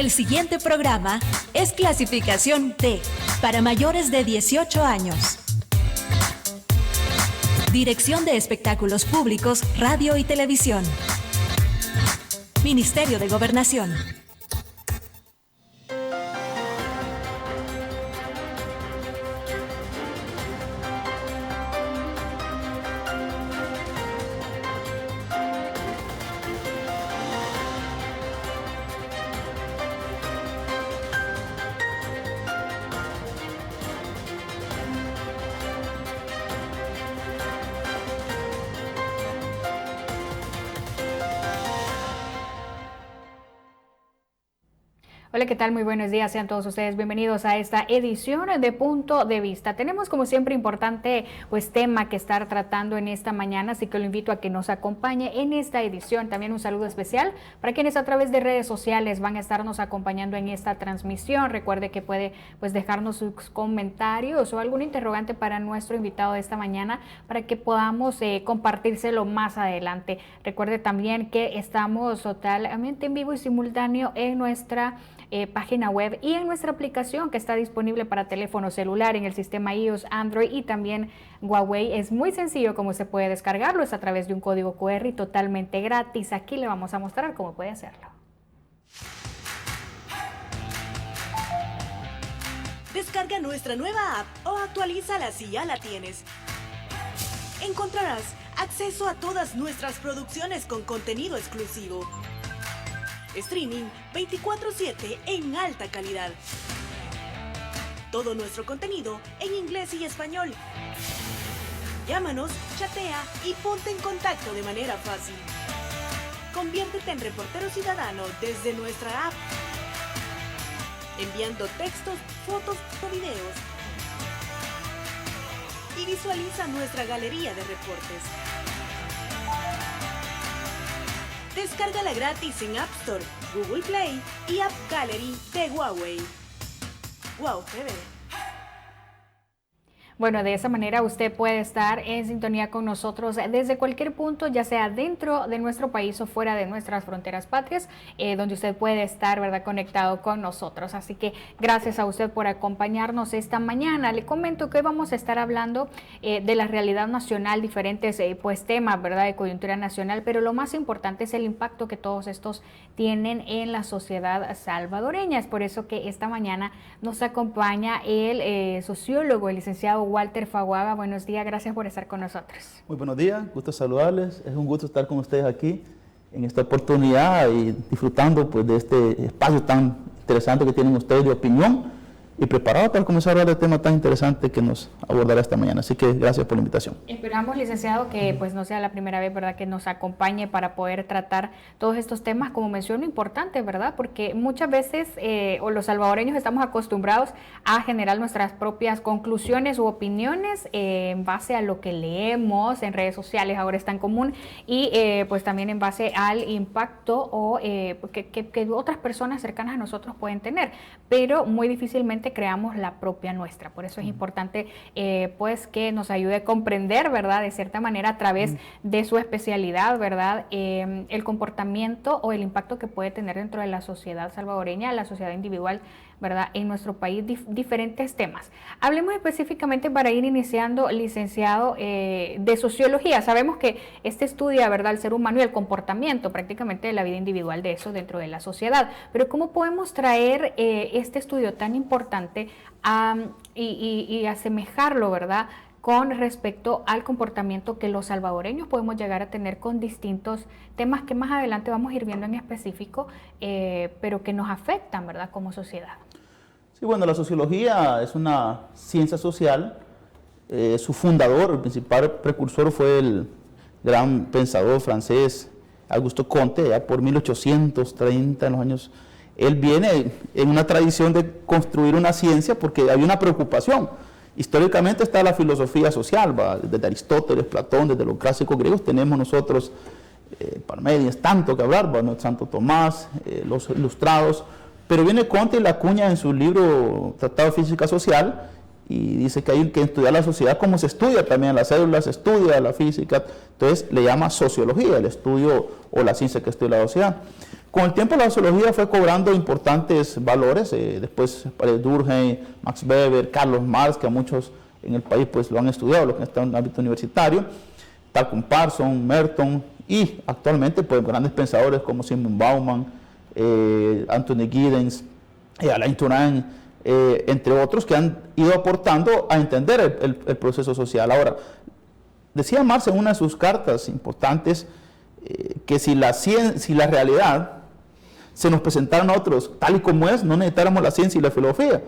El siguiente programa es clasificación T, para mayores de 18 años. Dirección de Espectáculos Públicos, Radio y Televisión. Ministerio de Gobernación. Hola, ¿qué tal? Muy buenos días, sean todos ustedes bienvenidos a esta edición de Punto de Vista. Tenemos como siempre importante tema que estar tratando en esta mañana, así que lo invito a que nos acompañe en esta edición. También un saludo especial para quienes a través de redes sociales van a estarnos acompañando en esta transmisión. Recuerde que puede dejarnos sus comentarios o algún interrogante para nuestro invitado de esta mañana para que podamos compartírselo más adelante. Recuerde también que estamos totalmente en vivo y simultáneo en nuestra página web y en nuestra aplicación que está disponible para teléfono celular en el sistema iOS, Android y también Huawei. Es muy sencillo cómo se puede descargarlo, es a través de un código QR y totalmente gratis. Aquí le vamos a mostrar cómo puede hacerlo. Descarga nuestra nueva app o actualízala si ya la tienes. Encontrarás acceso a todas nuestras producciones con contenido exclusivo. Streaming 24/7 en alta calidad. Todo nuestro contenido en inglés y español. Llámanos, chatea y ponte en contacto de manera fácil. Conviértete en reportero ciudadano desde nuestra app, enviando textos, fotos o videos. Y visualiza nuestra galería de reportes. Descárgala gratis en App Store, Google Play y App Gallery de Huawei. Wow, TV. Bueno, de esa manera usted puede estar en sintonía con nosotros desde cualquier punto, ya sea dentro de nuestro país o fuera de nuestras fronteras patrias, donde usted puede estar, ¿verdad?, conectado con nosotros. Así que gracias a usted por acompañarnos esta mañana. Le comento que hoy vamos a estar hablando de la realidad nacional, diferentes temas, ¿verdad?, de coyuntura nacional, pero lo más importante es el impacto que todos estos tienen en la sociedad salvadoreña. Es por eso que esta mañana nos acompaña el sociólogo, el licenciado Walter Faguaga. Buenos días, gracias por estar con nosotros. Muy buenos días, gusto saludarles. Es un gusto estar con ustedes aquí en esta oportunidad y disfrutando de este espacio tan interesante que tienen ustedes de opinión y preparado para comenzar a hablar del tema tan interesante que nos abordará esta mañana. Así que gracias por la invitación. Esperamos, licenciado, que no sea la primera vez, ¿verdad?, que nos acompañe para poder tratar todos estos temas, como menciono, importantes, ¿verdad?, porque muchas veces los salvadoreños estamos acostumbrados a generar nuestras propias conclusiones u opiniones en base a lo que leemos en redes sociales, ahora es tan común, y también en base al impacto que otras personas cercanas a nosotros pueden tener, pero muy difícilmente creamos la propia nuestra. Por eso es importante que nos ayude a comprender, ¿verdad?, de cierta manera a través de su especialidad, ¿verdad?, el comportamiento o el impacto que puede tener dentro de la sociedad salvadoreña, la sociedad individual, ¿verdad?, en nuestro país, diferentes temas. Hablemos específicamente, para ir iniciando, licenciado, de sociología. Sabemos que estudia, ¿verdad?, el ser humano y el comportamiento prácticamente de la vida individual de eso dentro de la sociedad, pero ¿cómo podemos traer este estudio tan importante y asemejarlo, ¿verdad?, con respecto al comportamiento que los salvadoreños podemos llegar a tener con distintos temas que más adelante vamos a ir viendo en específico, pero que nos afectan, ¿verdad?, como sociedad? Sí, bueno, la sociología es una ciencia social. Su fundador, el principal precursor, fue el gran pensador francés Auguste Comte, ya por 1830, en los años. Él viene en una tradición de construir una ciencia porque había una preocupación. Históricamente está la filosofía social, ¿va?, desde Aristóteles, Platón, desde los clásicos griegos tenemos nosotros Parménides, tanto que hablar, ¿va?, Santo Tomás, los ilustrados, pero viene Comte y la acuña en su libro Tratado de Física Social y dice que hay que estudiar la sociedad como se estudia también las células, se estudia la física, entonces le llama sociología, el estudio o la ciencia que estudia la sociedad. Con el tiempo la sociología fue cobrando importantes valores, después Durkheim, Max Weber, Carlos Marx, que a muchos en el país pues lo han estudiado, los que están en el ámbito universitario, tal como Parsons, Merton, y actualmente pues grandes pensadores como Simon Bauman, Anthony Giddens, Alain Touraine, entre otros que han ido aportando a entender el proceso social. Ahora, decía Marx en una de sus cartas importantes que si la realidad se nos presentara a nosotros tal y como es, no necesitáramos la ciencia y la filosofía.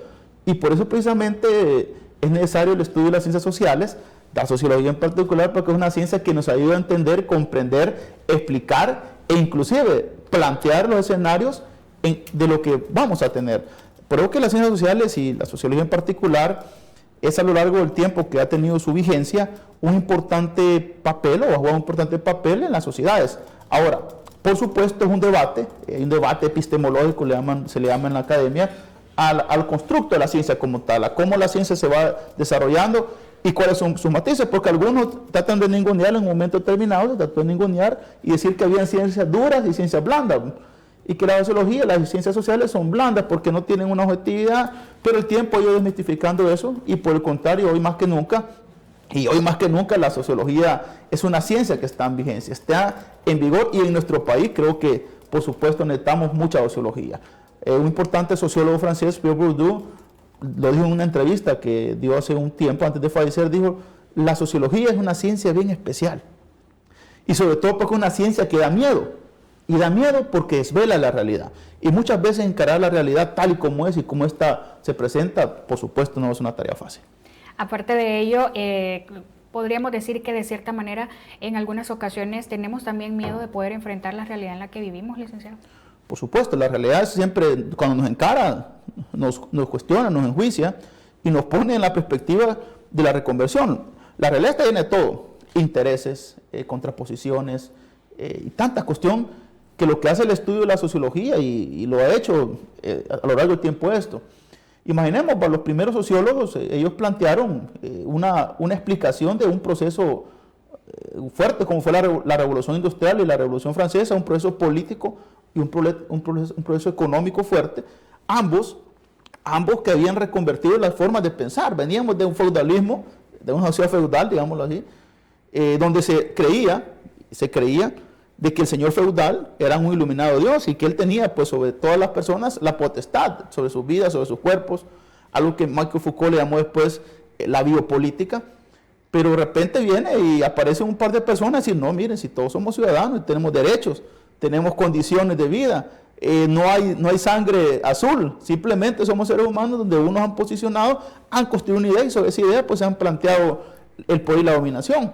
Y por eso precisamente es necesario el estudio de las ciencias sociales, la sociología en particular, porque es una ciencia que nos ayuda a entender, comprender, explicar e inclusive plantear los escenarios de lo que vamos a tener. Por eso que las ciencias sociales y la sociología en particular es a lo largo del tiempo que ha tenido su vigencia un importante papel o ha jugado un importante papel en las sociedades. Ahora, por supuesto es un debate epistemológico, se le llama en la academia, al constructo de la ciencia como tal, a cómo la ciencia se va desarrollando y cuáles son sus matices, porque algunos tratan de ningunear en un momento determinado, se trató de ningunear y decir que había ciencias duras y ciencias blandas, y que la sociología, las ciencias sociales son blandas porque no tienen una objetividad, pero el tiempo ha ido desmitificando eso y por el contrario, hoy más que nunca la sociología es una ciencia que está en vigencia, está en vigor y en nuestro país creo que por supuesto necesitamos mucha sociología. Un importante sociólogo francés, Pierre Bourdieu, lo dijo en una entrevista que dio hace un tiempo antes de fallecer, dijo, la sociología es una ciencia bien especial y sobre todo porque es una ciencia que da miedo. Y da miedo porque desvela la realidad. Y muchas veces encarar la realidad tal y como es y como esta se presenta, por supuesto, no es una tarea fácil. Aparte de ello, podríamos decir que de cierta manera, en algunas ocasiones tenemos también miedo de poder enfrentar la realidad en la que vivimos, licenciado. Por supuesto, la realidad siempre, cuando nos encara, nos cuestiona, nos enjuicia y nos pone en la perspectiva de la reconversión. La realidad está llena de todo, intereses, contraposiciones y tanta cuestión que lo que hace el estudio de la sociología, y lo ha hecho a lo largo del tiempo esto. Imaginemos, para los primeros sociólogos, ellos plantearon una explicación de un proceso fuerte como fue la Revolución Industrial y la Revolución Francesa, un proceso político y un proceso económico fuerte, ambos que habían reconvertido las formas de pensar. Veníamos de un feudalismo, de una sociedad feudal, digámoslo así, donde se creía de que el señor feudal era un iluminado Dios y que él tenía pues sobre todas las personas la potestad sobre sus vidas, sobre sus cuerpos, algo que Michael Foucault le llamó después la biopolítica, pero de repente viene y aparecen un par de personas y dicen, no, miren, si todos somos ciudadanos y tenemos derechos, tenemos condiciones de vida, no hay sangre azul, simplemente somos seres humanos donde unos han posicionado, han construido una idea y sobre esa idea pues se han planteado el poder y la dominación.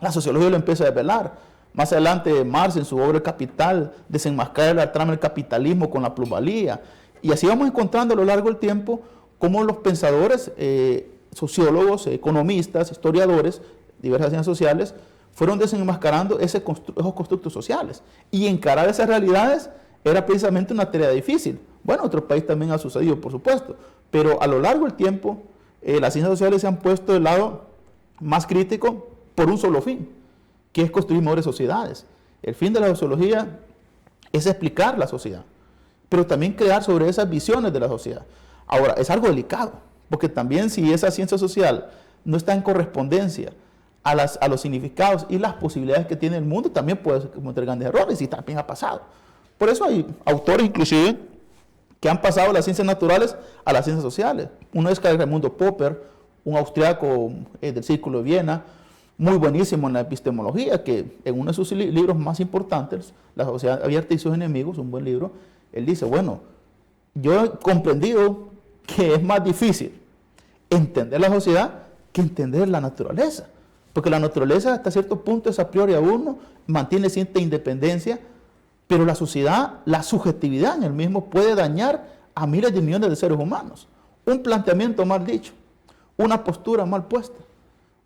La sociología lo empieza a desvelar. Más adelante Marx en su obra El Capital desenmascara la trama del capitalismo con la plusvalía. Y así vamos encontrando a lo largo del tiempo cómo los pensadores, sociólogos, economistas, historiadores, diversas ciencias sociales, fueron desenmascarando esos constructos sociales. Y encarar esas realidades era precisamente una tarea difícil. Bueno, en otro país también ha sucedido, por supuesto. Pero a lo largo del tiempo, las ciencias sociales se han puesto del lado más crítico por un solo fin, que es construir mejores sociedades. El fin de la sociología es explicar la sociedad, pero también crear sobre esas visiones de la sociedad. Ahora, es algo delicado, porque también si esa ciencia social no está en correspondencia a los significados y las posibilidades que tiene el mundo, también puede cometer grandes errores y también ha pasado. Por eso hay autores inclusive que han pasado de las ciencias naturales a las ciencias sociales. Uno es Raimundo Popper, un austriaco del Círculo de Viena, muy buenísimo en la epistemología, que en uno de sus libros más importantes, La sociedad abierta y sus enemigos, un buen libro, él dice, bueno, yo he comprendido que es más difícil entender la sociedad que entender la naturaleza, porque la naturaleza hasta cierto punto es a priori a uno, mantiene cierta independencia, pero la sociedad, la subjetividad en el mismo puede dañar a miles de millones de seres humanos. Un planteamiento mal dicho, una postura mal puesta,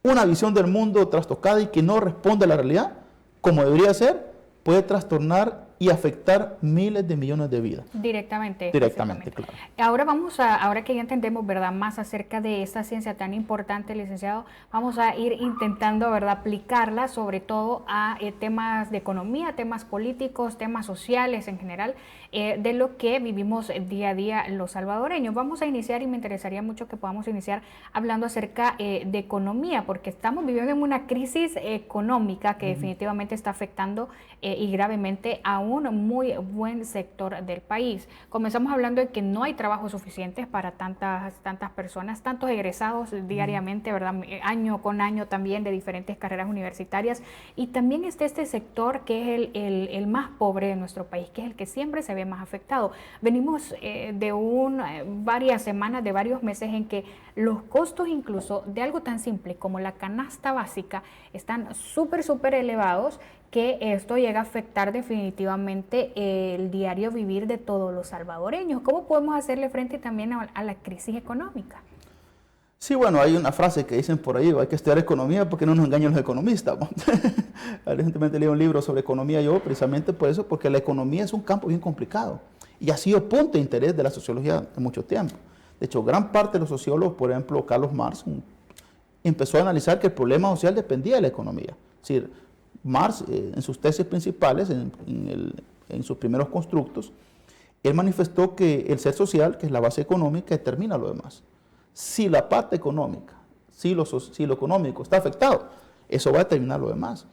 una visión del mundo trastocada y que no responde a la realidad como debería ser, puede trastornar y afectar miles de millones de vidas. Directamente, claro. Ahora que ya entendemos, ¿verdad?, más acerca de esta ciencia tan importante, licenciado, vamos a ir intentando, ¿verdad?, aplicarla sobre todo a temas de economía, temas políticos, temas sociales en general, de lo que vivimos día a día los salvadoreños. Vamos a iniciar, y me interesaría mucho que podamos iniciar hablando acerca de economía, porque estamos viviendo en una crisis económica que definitivamente está afectando y gravemente a un muy buen sector del país. Comenzamos hablando de que no hay trabajo suficiente para tantas personas, tantos egresados diariamente, ¿verdad?, año con año también, de diferentes carreras universitarias, y también está este sector que es el más pobre de nuestro país, que es el que siempre se ve más afectado. Venimos de varias semanas, de varios meses en que los costos incluso de algo tan simple como la canasta básica están súper elevados, que esto llega a afectar definitivamente el diario vivir de todos los salvadoreños. ¿Cómo podemos hacerle frente también a la crisis económica? Sí, bueno, hay una frase que dicen por ahí: hay que estudiar economía porque no nos engañan los economistas. Recientemente leí un libro sobre economía yo, precisamente por eso, porque la economía es un campo bien complicado y ha sido punto de interés de la sociología de mucho tiempo. De hecho, gran parte de los sociólogos, por ejemplo, Carlos Marx, empezó a analizar que el problema social dependía de la economía. Es decir, Marx, en sus tesis principales, en sus primeros constructos, él manifestó que el ser social, que es la base económica, determina lo demás. Si la parte económica, si lo económico está afectado, eso va a determinar lo demás.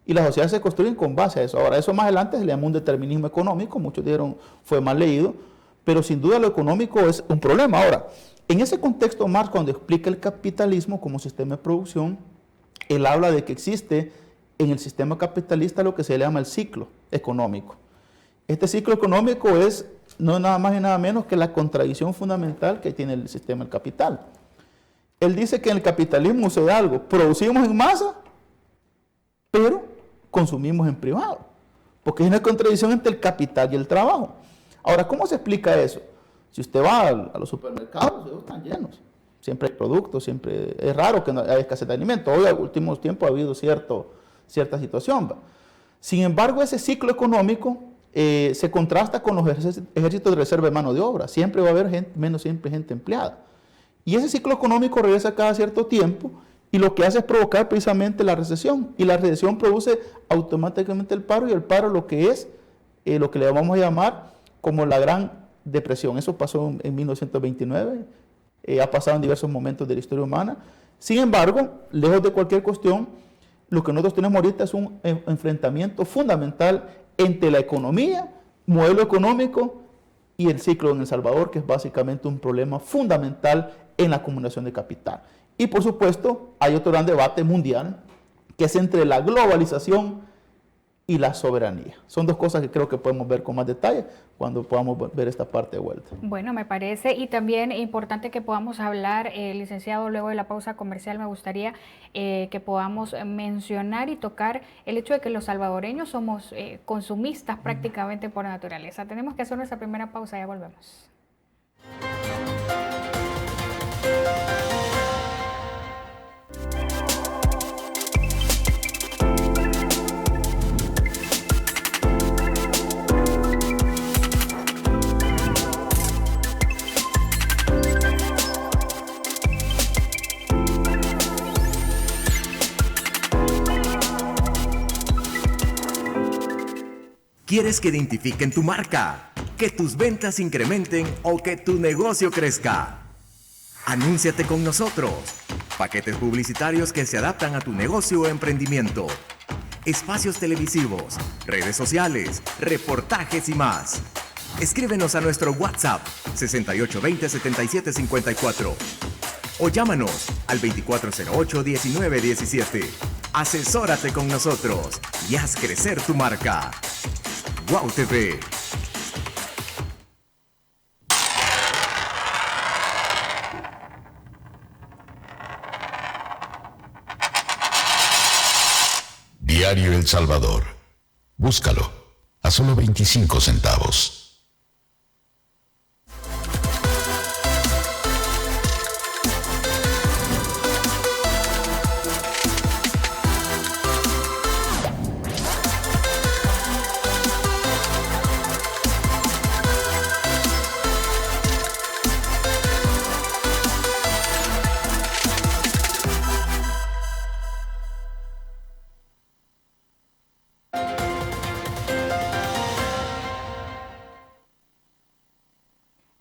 Y las sociedades se construyen con base a eso. Ahora, eso más adelante se le llama un determinismo económico, muchos dijeron fue mal leído, pero sin duda lo económico es un problema. Ahora, en ese contexto, Marx, cuando explica el capitalismo como sistema de producción, él habla de que existe en el sistema capitalista lo que se llama el ciclo económico. Este ciclo económico es no nada más y nada menos que la contradicción fundamental que tiene el sistema del capital. Él dice que en el capitalismo sucede algo: producimos en masa, pero consumimos en privado, porque es una contradicción entre el capital y el trabajo. Ahora, ¿cómo se explica eso? Si usted va a los supermercados, ellos están llenos. Siempre hay productos, siempre es raro que no haya escasez de alimentos. Hoy, en los últimos tiempos, ha habido cierta situación. Sin embargo, ese ciclo económico se contrasta con los ejércitos de reserva de mano de obra. Siempre va a haber gente empleada. Y ese ciclo económico regresa cada cierto tiempo, y lo que hace es provocar precisamente la recesión. Y la recesión produce automáticamente el paro, y el paro lo que es, lo que le vamos a llamar como la Gran Depresión. Eso pasó en 1929, ha pasado en diversos momentos de la historia humana. Sin embargo, lejos de cualquier cuestión, lo que nosotros tenemos ahorita es un enfrentamiento fundamental entre la economía, modelo económico, y el ciclo en El Salvador, que es básicamente un problema fundamental en la acumulación de capital. Y por supuesto, hay otro gran debate mundial, que es entre la globalización y la soberanía. Son dos cosas que creo que podemos ver con más detalle cuando podamos ver esta parte de vuelta. Bueno, me parece, y también importante que podamos hablar, licenciado, luego de la pausa comercial, me gustaría que podamos mencionar y tocar el hecho de que los salvadoreños somos consumistas prácticamente por naturaleza. Tenemos que hacer nuestra primera pausa, ya volvemos. ¿Quieres que identifiquen tu marca, que tus ventas incrementen o que tu negocio crezca? Anúnciate con nosotros. Paquetes publicitarios que se adaptan a tu negocio o emprendimiento. Espacios televisivos, redes sociales, reportajes y más. Escríbenos a nuestro WhatsApp 6820-7754 o llámanos al 2408-1917. Asesórate con nosotros y haz crecer tu marca. Wow TV. Diario El Salvador. Búscalo a solo 25 centavos.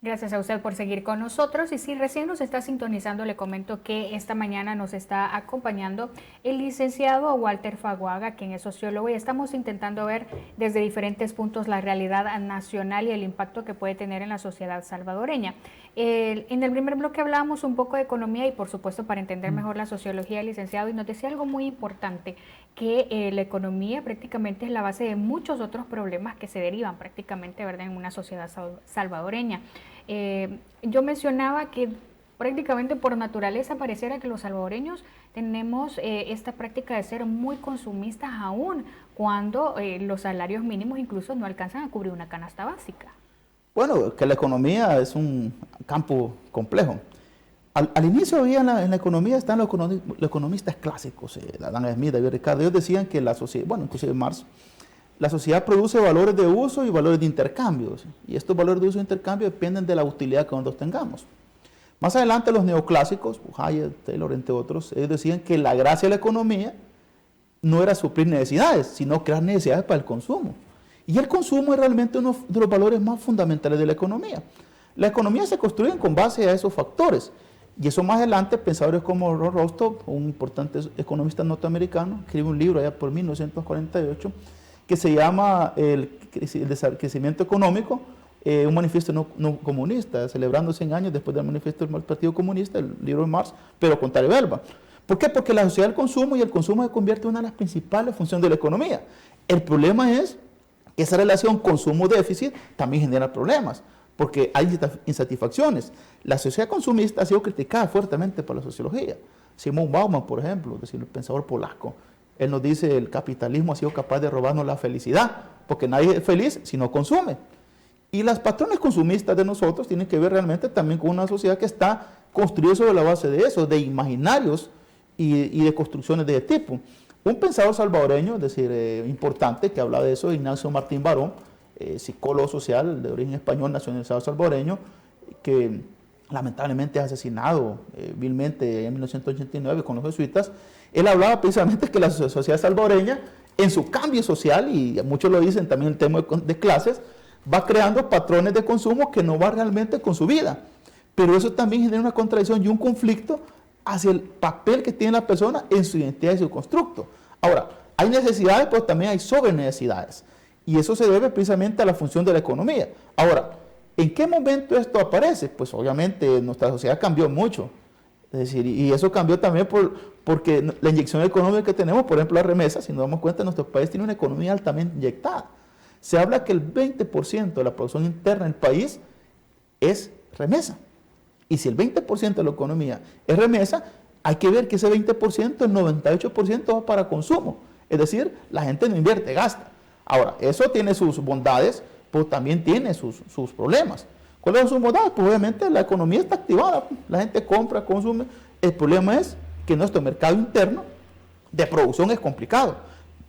Gracias a usted por seguir con nosotros, y si recién nos está sintonizando, le comento que esta mañana nos está acompañando el licenciado Walter Faguaga, quien es sociólogo, y estamos intentando ver desde diferentes puntos la realidad nacional y el impacto que puede tener en la sociedad salvadoreña. En el primer bloque hablábamos un poco de economía y por supuesto para entender mejor la sociología, licenciado, y nos decía algo muy importante, que la economía prácticamente es la base de muchos otros problemas que se derivan prácticamente, ¿verdad?, en una sociedad salvadoreña. Yo mencionaba que prácticamente por naturaleza pareciera que los salvadoreños tenemos esta práctica de ser muy consumistas aún cuando los salarios mínimos incluso no alcanzan a cubrir una canasta básica. Bueno, que la economía es un campo complejo. Al inicio había en la economía están los economistas clásicos, Adam Smith, David Ricardo. Ellos decían que la sociedad, bueno, inclusive Marx, la sociedad produce valores de uso y valores de intercambio, y estos valores de uso e intercambio dependen de la utilidad que nosotros tengamos. Más adelante los neoclásicos, Hayek, Taylor, entre otros, ellos decían que la gracia de la economía no era suplir necesidades, sino crear necesidades para el consumo. Y el consumo es realmente uno de los valores más fundamentales de la economía. La economía se construye con base a esos factores. Y eso más adelante, pensadores como Ron Rostow, un importante economista norteamericano, escribe un libro allá por 1948, que se llama El crecimiento económico, un manifiesto no comunista, celebrando 100 años después del manifiesto del Partido Comunista, el libro de Marx, pero con Verba. ¿Por qué? Porque la sociedad del consumo, y el consumo se convierte en una de las principales funciones de la economía. El problema es que esa relación consumo-déficit también genera problemas, porque hay insatisfacciones. La sociedad consumista ha sido criticada fuertemente por la sociología. Simón Bauman, por ejemplo, es decir, el pensador polaco, él nos dice que el capitalismo ha sido capaz de robarnos la felicidad, porque nadie es feliz si no consume. Y las patrones consumistas de nosotros tienen que ver realmente también con una sociedad que está construida sobre la base de eso, de imaginarios y de construcciones de ese tipo. Un pensador salvadoreño, es decir, importante, que habla de eso, Ignacio Martín Barón, psicólogo social de origen español, nacionalizado salvadoreño, que lamentablemente es asesinado vilmente en 1989 con los jesuitas. Él hablaba precisamente que la sociedad salvadoreña, en su cambio social, y muchos lo dicen también en el tema de clases, va creando patrones de consumo que no va realmente con su vida. Pero eso también genera una contradicción y un conflicto hacia el papel que tiene la persona en su identidad y su constructo. Ahora, hay necesidades, pero también hay sobrenecesidades. Y eso se debe precisamente a la función de la economía. Ahora, ¿en qué momento esto aparece? Pues obviamente nuestra sociedad cambió mucho. Es decir, y eso cambió también porque la inyección económica que tenemos, por ejemplo, la remesa, si nos damos cuenta, nuestro país tiene una economía altamente inyectada. Se habla que el 20% de la producción interna del país es remesa. Y si el 20% de la economía es remesa, hay que ver que ese 20%, el 98% va para consumo. Es decir, la gente no invierte, gasta. Ahora, eso tiene sus bondades, pero también tiene sus problemas. ¿Cuáles son sus bondades? Pues obviamente la economía está activada, la gente compra, consume. El problema es que nuestro mercado interno de producción es complicado.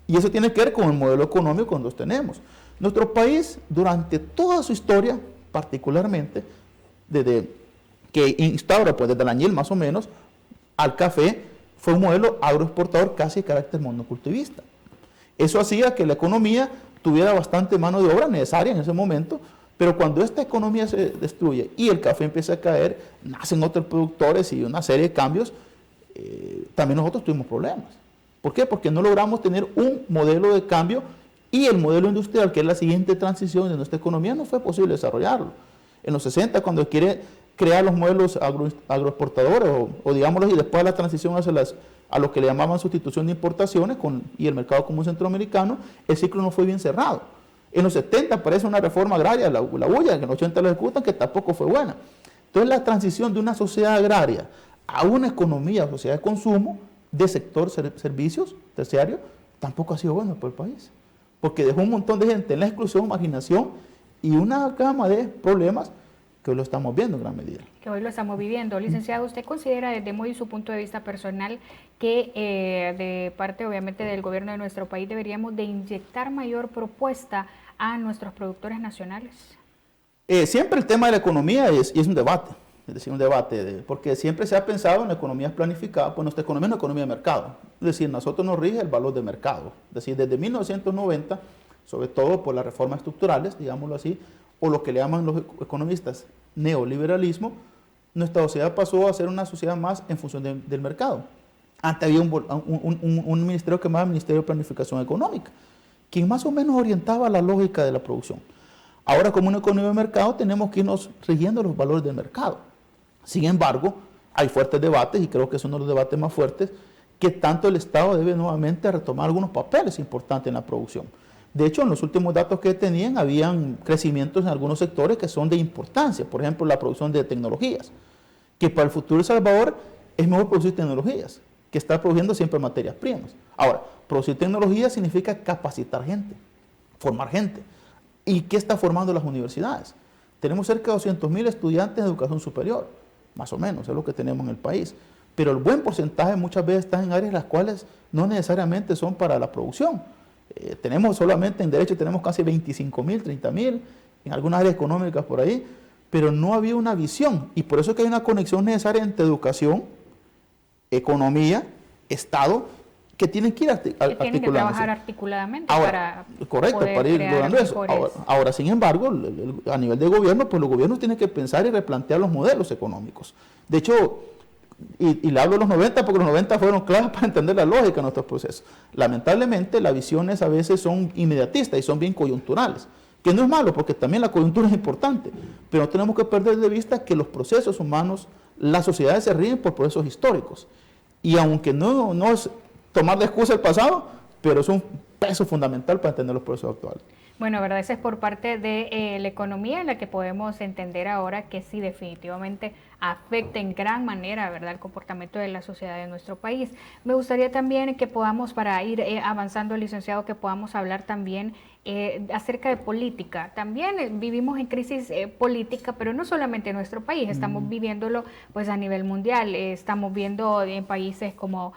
Y eso tiene que ver con el modelo económico que nosotros tenemos. Nuestro país, durante toda su historia, particularmente, desde que instaura, pues desde el añil más o menos, al café, fue un modelo agroexportador casi de carácter monocultivista. Eso hacía que la economía tuviera bastante mano de obra necesaria en ese momento, pero cuando esta economía se destruye y el café empieza a caer, nacen otros productores y una serie de cambios, también nosotros tuvimos problemas. ¿Por qué? Porque no logramos tener un modelo de cambio, y el modelo industrial, que es la siguiente transición de nuestra economía, no fue posible desarrollarlo. En los 60, cuando quiere crear los modelos agroexportadores, o digámoslo, y después de la transición hacia a lo que le llamaban sustitución de importaciones y el mercado común centroamericano, el ciclo no fue bien cerrado. En los 70 aparece una reforma agraria, la bulla, que en los 80 lo ejecutan, que tampoco fue buena. Entonces la transición de una sociedad agraria a una economía, sociedad de consumo, de sector servicios terciario, tampoco ha sido bueno para el país. Porque dejó un montón de gente en la exclusión, marginación y una gama de problemas que hoy lo estamos viendo en gran medida. Que hoy lo estamos viviendo. Licenciado, ¿usted considera desde muy su punto de vista personal que de parte obviamente del gobierno de nuestro país deberíamos de inyectar mayor propuesta a nuestros productores nacionales? Siempre el tema de la economía es un debate, es decir, un debate, porque siempre se ha pensado en economías planificadas, pues nuestra economía es una economía de mercado, es decir, nosotros nos rige el valor de mercado, es decir, desde 1990, sobre todo por las reformas estructurales, digámoslo así, o lo que le llaman los economistas neoliberalismo, nuestra sociedad pasó a ser una sociedad más en función del mercado. Antes había un ministerio que se llamaba Ministerio de Planificación Económica, quien más o menos orientaba la lógica de la producción. Ahora, como una economía de mercado, tenemos que irnos rigiendo los valores del mercado. Sin embargo, hay fuertes debates, y creo que es uno de los debates más fuertes, que tanto el Estado debe nuevamente retomar algunos papeles importantes en la producción. De hecho, en los últimos datos que tenían, habían crecimientos en algunos sectores que son de importancia. Por ejemplo, la producción de tecnologías, que para el futuro de El Salvador es mejor producir tecnologías que estar produciendo siempre materias primas. Ahora, producir tecnologías significa capacitar gente, formar gente. ¿Y qué está formando las universidades? Tenemos cerca de 200,000 estudiantes de educación superior, más o menos, es lo que tenemos en el país. Pero el buen porcentaje muchas veces está en áreas las cuales no necesariamente son para la producción. Tenemos solamente en derecho, tenemos casi 25,000, 30,000, en algunas áreas económicas por ahí, pero no había una visión. Y por eso es que hay una conexión necesaria entre educación, economía, Estado, que tienen que ir articulándose. Tienen que trabajar articuladamente ahora, correcto, para ir logrando eso. Ahora, sin embargo, a nivel de gobierno, pues los gobiernos tienen que pensar y replantear los modelos económicos. De hecho, y le hablo de los 90 porque los 90 fueron claves para entender la lógica de nuestros procesos. Lamentablemente, las visiones a veces son inmediatistas y son bien coyunturales, que no es malo porque también la coyuntura es importante, pero no tenemos que perder de vista que los procesos humanos, las sociedades se rigen por procesos históricos. Y aunque no es tomar de excusa el pasado, pero es un peso fundamental para entender los procesos actuales. Bueno, verdad, esa es por parte de la economía en la que podemos entender ahora que sí, definitivamente afecta en gran manera, ¿verdad?, el comportamiento de la sociedad de nuestro país. Me gustaría también que podamos, para ir avanzando, licenciado, que podamos hablar también acerca de política. También vivimos en crisis política, pero no solamente en nuestro país, estamos viviéndolo pues a nivel mundial. Estamos viendo en países como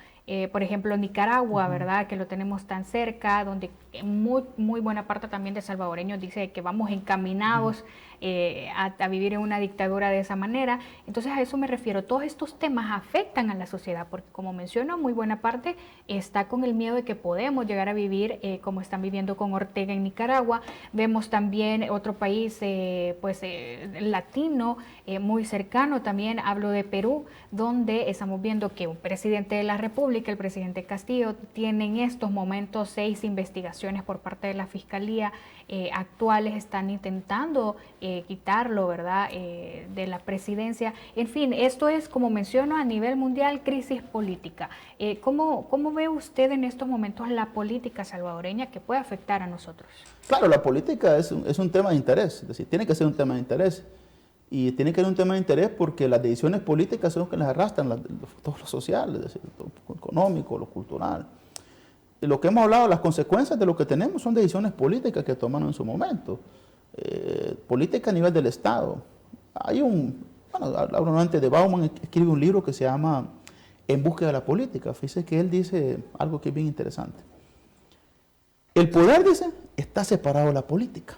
por ejemplo, Nicaragua, ¿verdad?, que lo tenemos tan cerca, donde muy buena parte también de salvadoreños dice que vamos encaminados a vivir en una dictadura de esa manera. Entonces a eso me refiero. Todos estos temas afectan a la sociedad, porque como menciono, muy buena parte está con el miedo de que podemos llegar a vivir como están viviendo con Ortega en Nicaragua. Vemos también otro país latino muy cercano también, hablo de Perú, donde estamos viendo que un presidente de la República, el presidente Castillo, tiene en estos momentos 6 investigaciones por parte de la Fiscalía actuales, están intentando quitarlo, ¿verdad?, de la presidencia. En fin, esto es, como menciono, a nivel mundial, crisis política. ¿Cómo ve usted en estos momentos la política salvadoreña que puede afectar a nosotros? Claro, la política es un tema de interés, es decir, tiene que ser un tema de interés. Y tiene que ser un tema de interés porque las decisiones políticas son las que las arrastran, todo lo social, es decir, lo económico, lo cultural. Y lo que hemos hablado, las consecuencias de lo que tenemos son decisiones políticas que toman en su momento. Política a nivel del Estado. Hay hablo antes de Bauman, escribe un libro que se llama En búsqueda de la política. Fíjese que él dice algo que es bien interesante. El poder, dice, está separado de la política.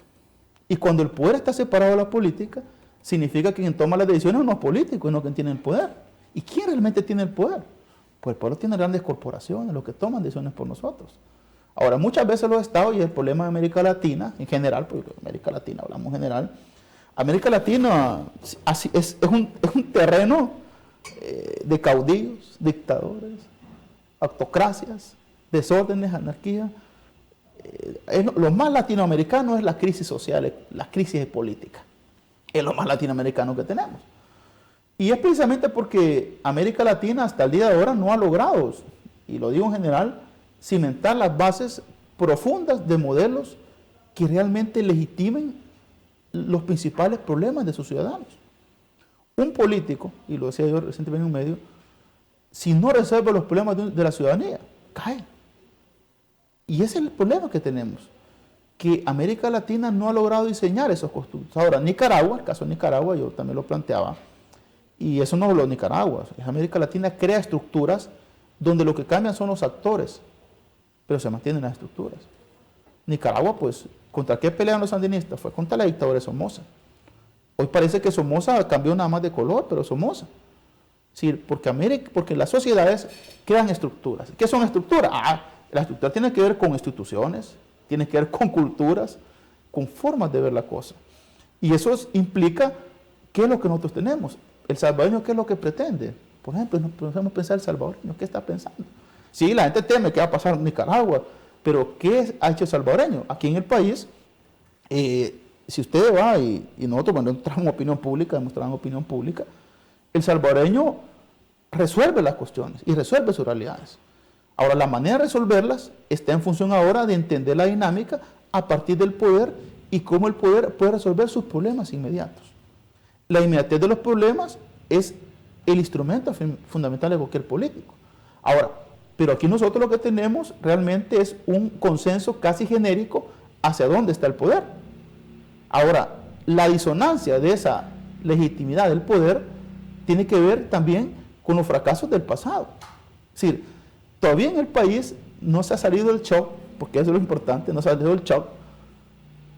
Y cuando el poder está separado de la política, significa que quien toma las decisiones no es político, sino quien tiene el poder. ¿Y quién realmente tiene el poder? Pues el poder tiene grandes corporaciones, los que toman decisiones por nosotros. Ahora, muchas veces los estados, y el problema de América Latina, en general, porque América Latina hablamos en general, América Latina es un terreno de caudillos, dictadores, autocracias, desórdenes, anarquía. Lo más latinoamericano es la crisis social, la crisis política. Es lo más latinoamericano que tenemos. Y es precisamente porque América Latina hasta el día de ahora no ha logrado, y lo digo en general, cimentar las bases profundas de modelos que realmente legitimen los principales problemas de sus ciudadanos. Un político, y lo decía yo recientemente en un medio, si no resuelve los problemas de la ciudadanía, cae. Y ese es el problema que tenemos, que América Latina no ha logrado diseñar esos constructos. Ahora, Nicaragua, el caso de Nicaragua, yo también lo planteaba, y eso no lo Nicaragua, América Latina crea estructuras donde lo que cambian son los actores, pero se mantienen las estructuras. Nicaragua, pues, ¿contra qué pelean los sandinistas? Fue contra la dictadura de Somoza. Hoy parece que Somoza cambió nada más de color, pero Somoza. Sí, porque las sociedades crean estructuras. ¿Qué son estructuras? La estructura tiene que ver con instituciones, tiene que ver con culturas, con formas de ver la cosa. Y eso implica qué es lo que nosotros tenemos. El salvadoreño, ¿qué es lo que pretende? Por ejemplo, nos podemos pensar el salvadoreño, ¿qué está pensando? Sí, la gente teme qué va a pasar en Nicaragua, pero ¿qué ha hecho el salvadoreño? Aquí en el país, si usted va y nosotros cuando demostramos opinión pública, el salvadoreño resuelve las cuestiones y resuelve sus realidades. Ahora, la manera de resolverlas está en función ahora de entender la dinámica a partir del poder y cómo el poder puede resolver sus problemas inmediatos. La inmediatez de los problemas es el instrumento fundamental de cualquier político. Ahora, pero aquí nosotros lo que tenemos realmente es un consenso casi genérico hacia dónde está el poder. Ahora, la disonancia de esa legitimidad del poder tiene que ver también con los fracasos del pasado. Es decir, todavía en el país no se ha salido del shock, porque eso es lo importante, no se ha salido del shock,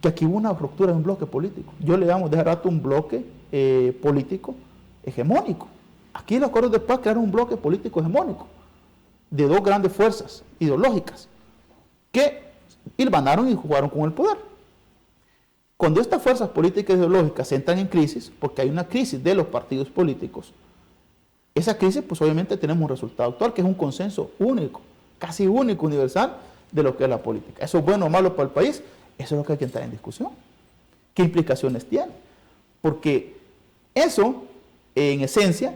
que aquí hubo una ruptura de un bloque político. Yo le llamo de rato un bloque político hegemónico. Aquí los acuerdos de paz crearon un bloque político hegemónico de dos grandes fuerzas ideológicas que hilvanaron y jugaron con el poder. Cuando estas fuerzas políticas ideológicas entran en crisis, porque hay una crisis de los partidos políticos, esa crisis, pues obviamente tenemos un resultado actual que es un consenso único, casi único, universal, de lo que es la política. ¿Eso es bueno o malo para el país? Eso es lo que hay que entrar en discusión. ¿Qué implicaciones tiene? Porque eso, en esencia,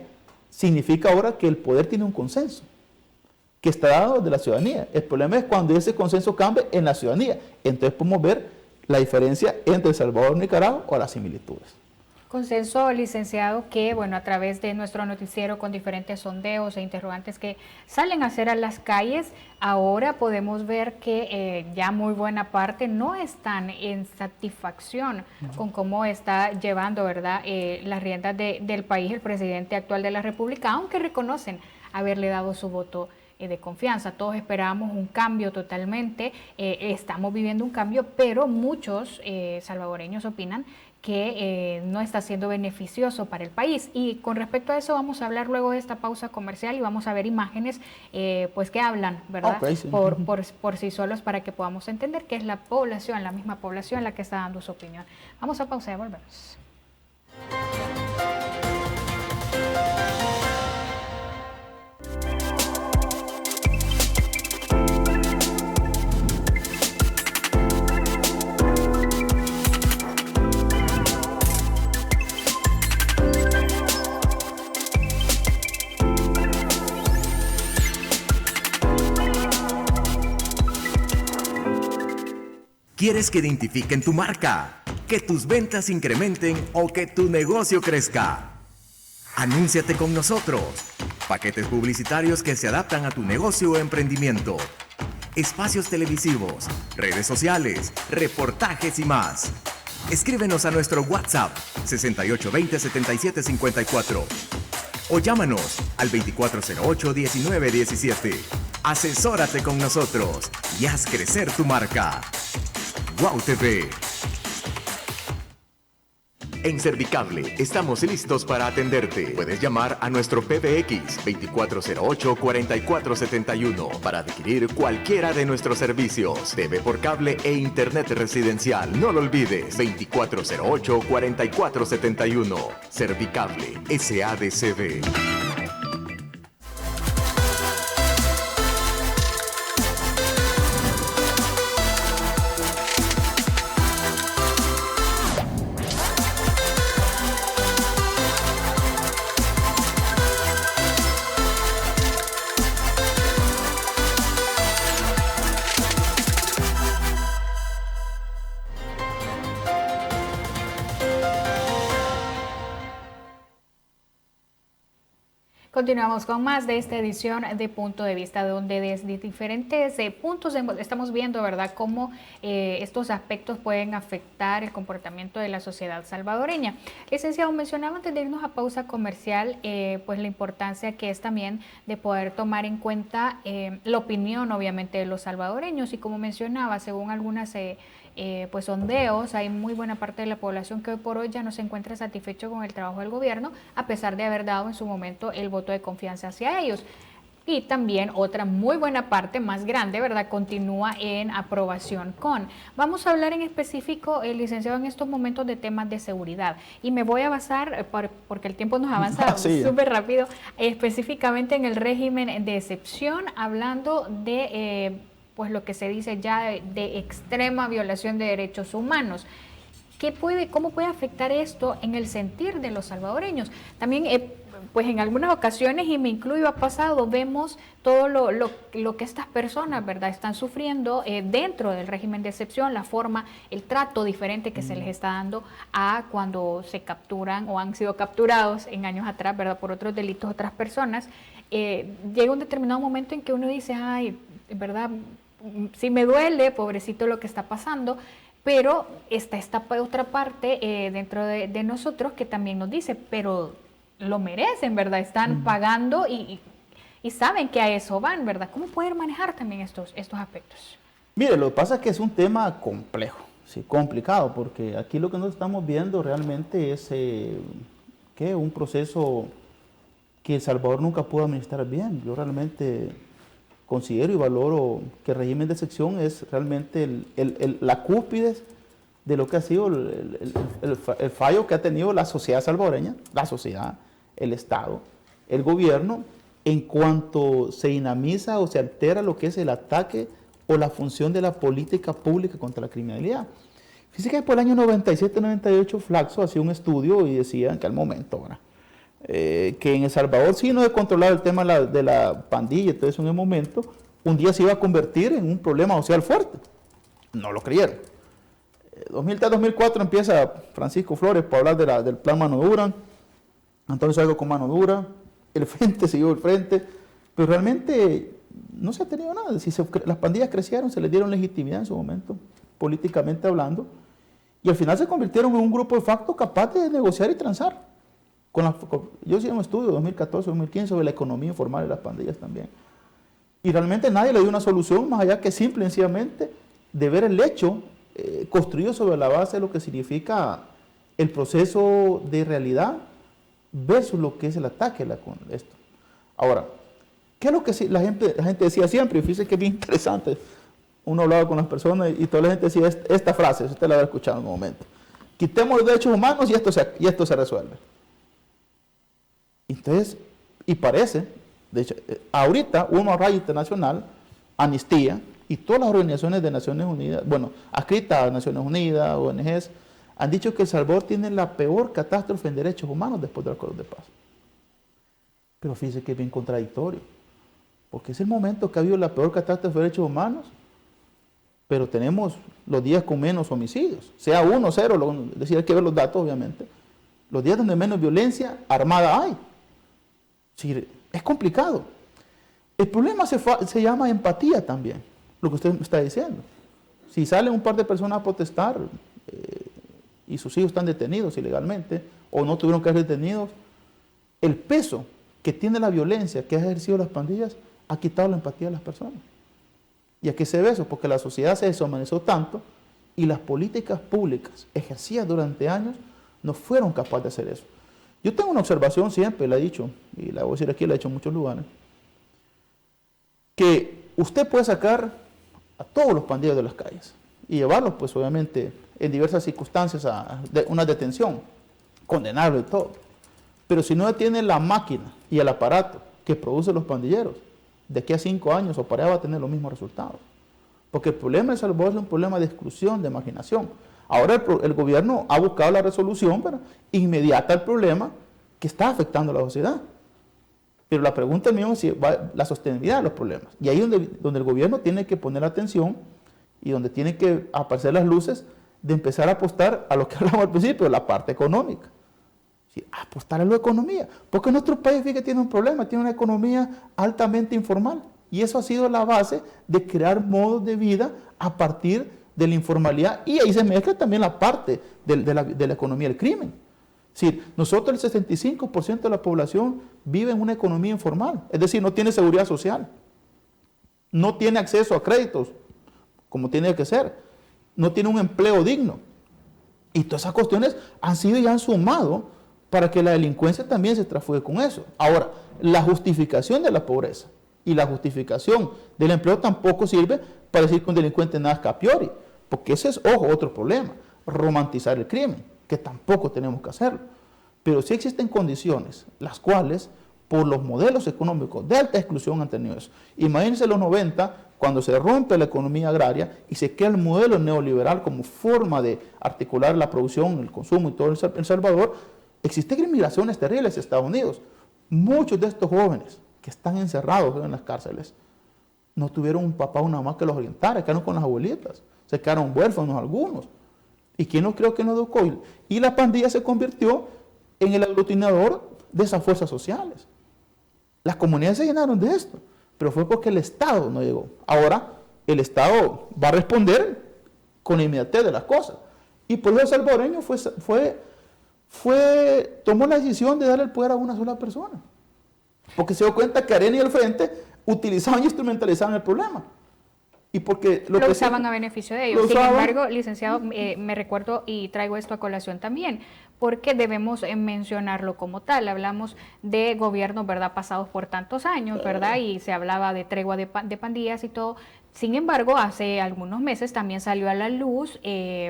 significa ahora que el poder tiene un consenso, que está dado de la ciudadanía. El problema es cuando ese consenso cambia en la ciudadanía. Entonces podemos ver la diferencia entre El Salvador y Nicaragua o las similitudes. Consenso, licenciado, que bueno, a través de nuestro noticiero con diferentes sondeos e interrogantes que salen a hacer a las calles, ahora podemos ver que ya muy buena parte no están en satisfacción con cómo está llevando, ¿verdad?, las riendas del país el presidente actual de la República, aunque reconocen haberle dado su voto de confianza. Todos esperábamos un cambio totalmente, estamos viviendo un cambio, pero muchos salvadoreños opinan que no está siendo beneficioso para el país. Y con respecto a eso vamos a hablar luego de esta pausa comercial y vamos a ver imágenes pues que hablan, ¿verdad? Okay, sí. por sí solos, para que podamos entender que es la población, la misma población la que está dando su opinión. Vamos a pausa y volvemos. ¿Quieres que identifiquen tu marca? ¿Que tus ventas incrementen o que tu negocio crezca? Anúnciate con nosotros. Paquetes publicitarios que se adaptan a tu negocio o emprendimiento. Espacios televisivos, redes sociales, reportajes y más. Escríbenos a nuestro WhatsApp 6820-7754 o llámanos al 2408-1917. Asesórate con nosotros y haz crecer tu marca. Wow TV. En Servicable estamos listos para atenderte. Puedes llamar a nuestro PBX 2408-4471 para adquirir cualquiera de nuestros servicios. TV por cable e internet residencial. No lo olvides. 2408-4471. Servicable SADCB. Continuamos con más de esta edición de Punto de Vista, donde desde diferentes puntos estamos viendo, ¿verdad?, cómo estos aspectos pueden afectar el comportamiento de la sociedad salvadoreña. Licenciado, mencionaba antes de irnos a pausa comercial, pues la importancia que es también de poder tomar en cuenta la opinión, obviamente, de los salvadoreños. Y como mencionaba, según algunas pues sondeos, hay muy buena parte de la población que hoy por hoy ya no se encuentra satisfecho con el trabajo del gobierno, a pesar de haber dado en su momento el voto de confianza hacia ellos. Y también otra muy buena parte, más grande, ¿verdad? Continúa en aprobación con. Vamos a hablar en específico, licenciado, en estos momentos de temas de seguridad. Y me voy a basar, porque el tiempo nos avanza súper rápido, específicamente en el régimen de excepción, hablando de pues lo que se dice ya de extrema violación de derechos humanos. ¿Cómo puede afectar esto en el sentir de los salvadoreños? También, pues en algunas ocasiones, y me incluyo, ha pasado, vemos todo lo que estas personas, ¿verdad?, están sufriendo dentro del régimen de excepción, la forma, el trato diferente que se les está dando a cuando se capturan o han sido capturados en años atrás, ¿verdad?, por otros delitos, otras personas. Llega un determinado momento en que uno dice, ay, ¿verdad?, sí me duele, pobrecito lo que está pasando. Pero está esta otra parte dentro de nosotros que también nos dice, pero lo merecen, ¿verdad? Están pagando y saben que a eso van, ¿verdad? ¿Cómo poder manejar también estos aspectos? Mire, lo que pasa es que es un tema complejo, sí, complicado, porque aquí lo que nos estamos viendo realmente es un proceso que El Salvador nunca pudo administrar bien. Yo realmente considero y valoro que el régimen de excepción es realmente la cúspide de lo que ha sido el fallo que ha tenido la sociedad salvadoreña, la sociedad, el Estado, el gobierno, en cuanto se dinamiza o se altera lo que es el ataque o la función de la política pública contra la criminalidad. Fíjense que por el año 97-98 Flaxo hacía un estudio y decían que al momento, ¿verdad?, que en El Salvador sí no he controlado el tema de la pandilla y todo eso en el momento, un día se iba a convertir en un problema social fuerte. No lo creyeron. 2003-2004 empieza Francisco Flores para hablar del plan Mano Dura, Antonio Salgo con mano dura, el frente siguió el frente, pero realmente no se ha tenido nada. Si las pandillas crecieron, se les dieron legitimidad en su momento, políticamente hablando, y al final se convirtieron en un grupo de facto capaz de negociar y transar. Yo hice un estudio 2014-2015 sobre la economía informal de las pandillas también. Y realmente nadie le dio una solución más allá que simple y sencillamente de ver el hecho construido sobre la base de lo que significa el proceso de realidad versus lo que es el ataque a esto. Ahora, ¿qué es lo que la gente decía siempre? Y fíjese que es bien interesante. Uno hablaba con las personas y toda la gente decía esta frase, usted la habrá escuchado en un momento. Quitemos los derechos humanos y esto se resuelve. Entonces, y parece, de hecho, ahorita Human Rights International, Amnistía y todas las organizaciones de Naciones Unidas, bueno, adscritas a Naciones Unidas, ONGs, han dicho que El Salvador tiene la peor catástrofe en derechos humanos después del Acuerdo de Paz. Pero fíjese que es bien contradictorio, porque es el momento que ha habido la peor catástrofe de derechos humanos, pero tenemos los días con menos homicidios, sea 1 o 0, es decir, hay que ver los datos obviamente, los días donde menos violencia armada hay. Es complicado. El problema se llama empatía también, lo que usted me está diciendo. Si salen un par de personas a protestar y sus hijos están detenidos ilegalmente o no tuvieron que ser detenidos, el peso que tiene la violencia que ha ejercido las pandillas ha quitado la empatía de las personas. ¿Y a qué se ve eso? Porque la sociedad se deshumanizó tanto y las políticas públicas ejercidas durante años no fueron capaces de hacer eso. Yo tengo una observación siempre, la he dicho, y la voy a decir aquí, la he hecho en muchos lugares, que usted puede sacar a todos los pandilleros de las calles y llevarlos, pues obviamente, en diversas circunstancias a una detención, condenarlo y todo. Pero si no tiene la máquina y el aparato que produce los pandilleros, de aquí a 5 años o para allá va a tener los mismos resultados. Porque el problema de El Salvador es un problema de exclusión, de marginación. Ahora el gobierno ha buscado la resolución inmediata al problema que está afectando a la sociedad. Pero la pregunta mía es si va la sostenibilidad de los problemas. Y ahí es donde el gobierno tiene que poner atención y donde tiene que aparecer las luces de empezar a apostar a lo que hablamos al principio, la parte económica. Sí, apostar a la economía. Porque nuestro país, fíjate, tiene un problema, tiene una economía altamente informal. Y eso ha sido la base de crear modos de vida a partir de la informalidad, y ahí se mezcla también la parte de la economía del crimen. Es decir, nosotros el 65% de la población vive en una economía informal, es decir, no tiene seguridad social, no tiene acceso a créditos, como tiene que ser, no tiene un empleo digno. Y todas esas cuestiones han sido y han sumado para que la delincuencia también se transfugue con eso. Ahora, la justificación de la pobreza Y la justificación del empleo tampoco sirve para decir que un delincuente nazca a priori, porque ese es, ojo, otro problema, romantizar el crimen, que tampoco tenemos que hacerlo. Pero sí existen condiciones, las cuales, por los modelos económicos de alta exclusión han tenido eso. Imagínense los 90, cuando se rompe la economía agraria y se crea el modelo neoliberal como forma de articular la producción, el consumo y todo en El Salvador, existen migraciones terribles a Estados Unidos. Muchos de estos jóvenes que están encerrados en las cárceles no tuvieron un papá o una mamá que los orientara, quedaron con las abuelitas, se quedaron huérfanos algunos. ¿Y quién no creo que no educó? Y la pandilla se convirtió en el aglutinador de esas fuerzas sociales. Las comunidades se llenaron de esto, pero fue porque el Estado no llegó. Ahora el Estado va a responder con la inmediatez de las cosas. Y por eso el salvadoreño tomó la decisión de darle el poder a una sola persona. Porque se dio cuenta que Arena y el Frente utilizaban y instrumentalizaban el problema. Y porque lo usaban a beneficio de ellos. Sin embargo, licenciado, me recuerdo y traigo esto a colación también, porque debemos mencionarlo como tal. Hablamos de gobiernos, ¿verdad?, pasados por tantos años, ¿verdad? Y se hablaba de tregua de pandillas y todo. Sin embargo, hace algunos meses también salió a la luz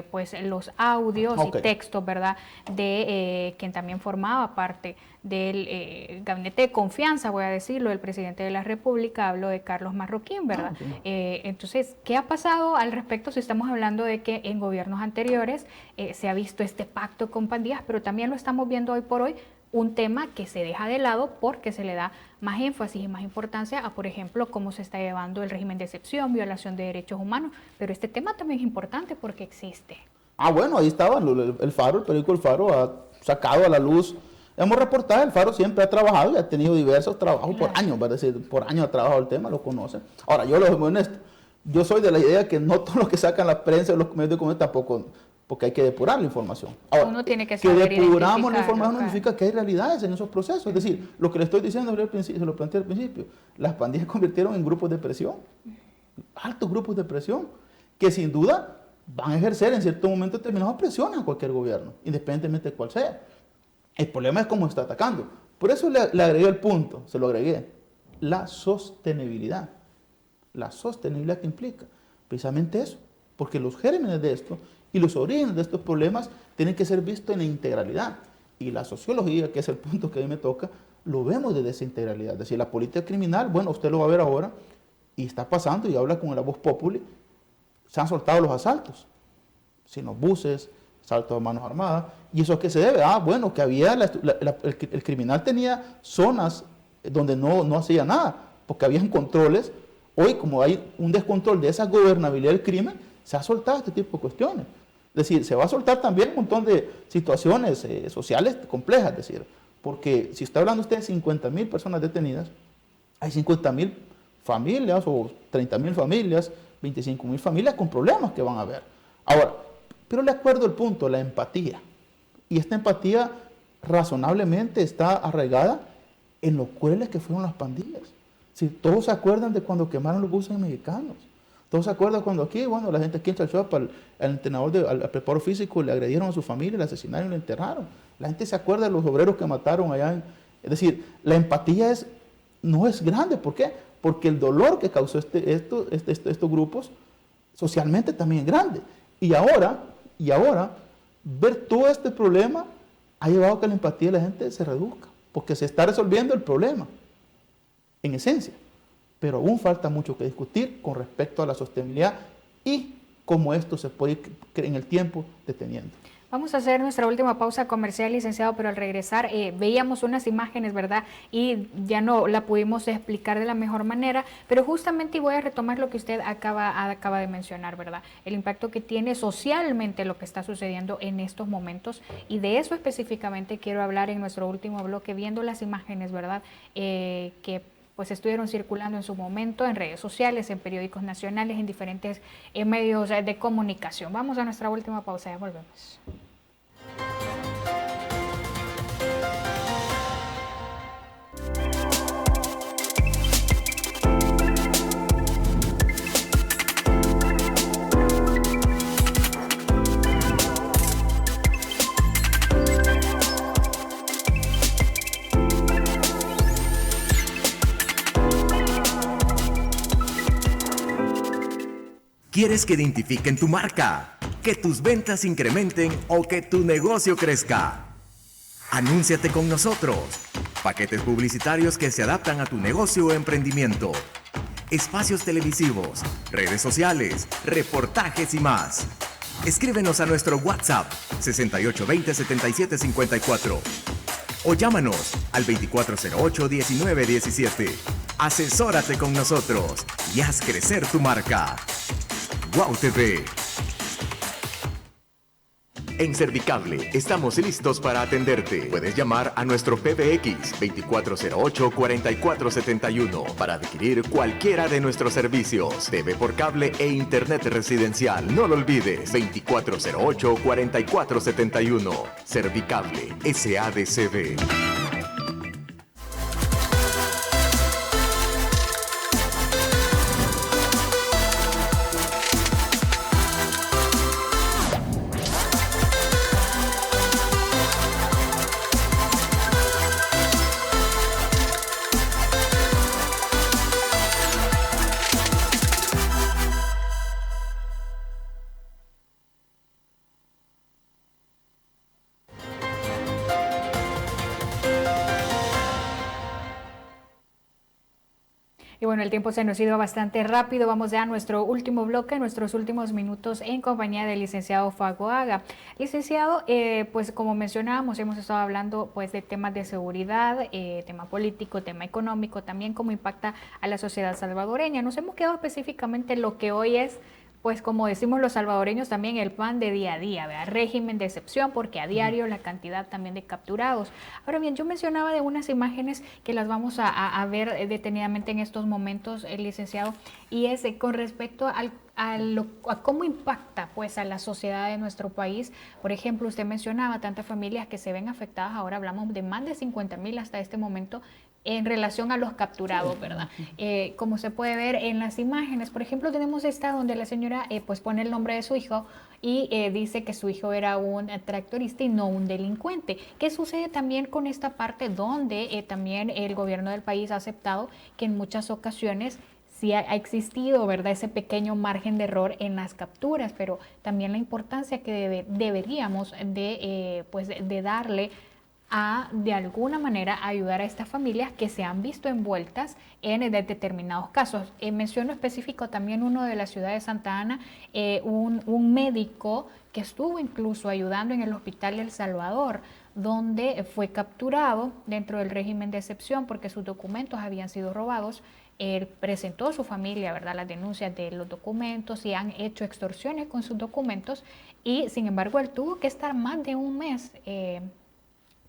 pues los audios y textos, ¿verdad?, de quien también formaba parte del gabinete de confianza, voy a decirlo, del presidente de la República. Hablo de Carlos Marroquín, ¿verdad? Entonces, ¿qué ha pasado al respecto si estamos hablando de que en gobiernos anteriores se ha visto este pacto con pandillas, pero también lo estamos viendo hoy por hoy? Un tema que se deja de lado porque se le da más énfasis y más importancia a, por ejemplo, cómo se está llevando el régimen de excepción, violación de derechos humanos, pero este tema también es importante porque existe. Bueno, ahí estaba el Faro, el periódico El Faro ha sacado a la luz, hemos reportado, El Faro siempre ha trabajado y ha tenido diversos trabajos por años, es decir, por años ha trabajado el tema, lo conocen. Ahora, yo lo soy muy honesto, yo soy de la idea que no todo lo que sacan la prensa y los medios de comunicación tampoco, porque hay que depurar la información. Ahora, uno tiene que saber depuramos la información no significa que hay realidades en esos procesos. Es decir, lo que le estoy diciendo se lo planteé al principio, las pandillas se convirtieron en grupos de presión, altos grupos de presión, que sin duda van a ejercer en cierto momento determinadas presiones a cualquier gobierno, independientemente de cuál sea. El problema es cómo está atacando. Por eso le agregué el punto, se lo agregué, la sostenibilidad. La sostenibilidad que implica precisamente eso, porque los gérmenes de esto y los orígenes de estos problemas tienen que ser vistos en la integralidad. Y la sociología, que es el punto que a mí me toca, lo vemos desde esa integralidad. Es decir, la política criminal, bueno, usted lo va a ver ahora, y está pasando, y habla con la voz populi, se han soltado los asaltos, sin los buses, asaltos a manos armadas. ¿Y eso a qué se debe? Bueno, que había, el criminal tenía zonas donde no hacía nada, porque habían controles. Hoy, como hay un descontrol de esa gobernabilidad del crimen, se ha soltado este tipo de cuestiones. Es decir, se va a soltar también un montón de situaciones sociales complejas, es decir, porque si está hablando usted de 50,000 personas detenidas, hay 50,000 familias o 30,000 familias, 25,000 familias con problemas que van a haber. Ahora, pero le acuerdo el punto, la empatía. Y esta empatía razonablemente está arraigada en lo crueles que fueron las pandillas. Si todos se acuerdan de cuando quemaron los buses mexicanos. Todos se acuerdan cuando aquí, bueno, la gente aquí en Chalchuapa, al entrenador, al preparo físico, le agredieron a su familia, le asesinaron y le enterraron. La gente se acuerda de los obreros que mataron allá. Es decir, la empatía no es grande. ¿Por qué? Porque el dolor que causó estos grupos socialmente también es grande. Y ahora, ver todo este problema ha llevado a que la empatía de la gente se reduzca, porque se está resolviendo el problema, en esencia. Pero aún falta mucho que discutir con respecto a la sostenibilidad y cómo esto se puede ir en el tiempo deteniendo. Vamos a hacer nuestra última pausa comercial, licenciado, pero al regresar veíamos unas imágenes, ¿verdad? Y ya no la pudimos explicar de la mejor manera, pero justamente, y voy a retomar lo que usted acaba de mencionar, ¿verdad? El impacto que tiene socialmente lo que está sucediendo en estos momentos, y de eso específicamente quiero hablar en nuestro último bloque, viendo las imágenes, ¿verdad? Que pues estuvieron circulando en su momento en redes sociales, en periódicos nacionales, en diferentes medios de comunicación. Vamos a nuestra última pausa, ya volvemos. ¿Quieres que identifiquen tu marca, que tus ventas incrementen o que tu negocio crezca? Anúnciate con nosotros. Paquetes publicitarios que se adaptan a tu negocio o emprendimiento. Espacios televisivos, redes sociales, reportajes y más. Escríbenos a nuestro WhatsApp 6820-7754 o llámanos al 2408-1917. Asesórate con nosotros y haz crecer tu marca. Wow TV. En Servicable estamos listos para atenderte. Puedes llamar a nuestro PBX 2408-4471 para adquirir cualquiera de nuestros servicios. TV por cable e internet residencial. No lo olvides. 2408-4471. Servicable SADCB. Y bueno, el tiempo se nos ha ido bastante rápido. Vamos ya a nuestro último bloque, nuestros últimos minutos en compañía del licenciado Fagoaga. Licenciado, pues como mencionábamos, hemos estado hablando pues de temas de seguridad, tema político, tema económico, también cómo impacta a la sociedad salvadoreña. Nos hemos quedado específicamente en lo que hoy es, pues como decimos los salvadoreños, también el pan de día a día, ¿verdad? Régimen de excepción, porque a diario la cantidad también de capturados. Ahora bien, yo mencionaba de unas imágenes que las vamos a ver detenidamente en estos momentos, licenciado, y es con respecto a cómo impacta pues a la sociedad de nuestro país. Por ejemplo, usted mencionaba tantas familias que se ven afectadas, ahora hablamos de más de 50,000 hasta este momento, en relación a los capturados, ¿verdad? Como se puede ver en las imágenes, por ejemplo, tenemos esta donde la señora pues pone el nombre de su hijo y dice que su hijo era un tractorista y no un delincuente. ¿Qué sucede también con esta parte donde también el gobierno del país ha aceptado que en muchas ocasiones sí ha existido, ¿verdad?, ese pequeño margen de error en las capturas, pero también la importancia que deberíamos de darle a, de alguna manera, ayudar a estas familias que se han visto envueltas en determinados casos. Menciono específico también uno de la ciudad de Santa Ana, un médico que estuvo incluso ayudando en el hospital de El Salvador, donde fue capturado dentro del régimen de excepción porque sus documentos habían sido robados. Él presentó a su familia, ¿verdad?, las denuncias de los documentos y han hecho extorsiones con sus documentos y, sin embargo, él tuvo que estar más de un mes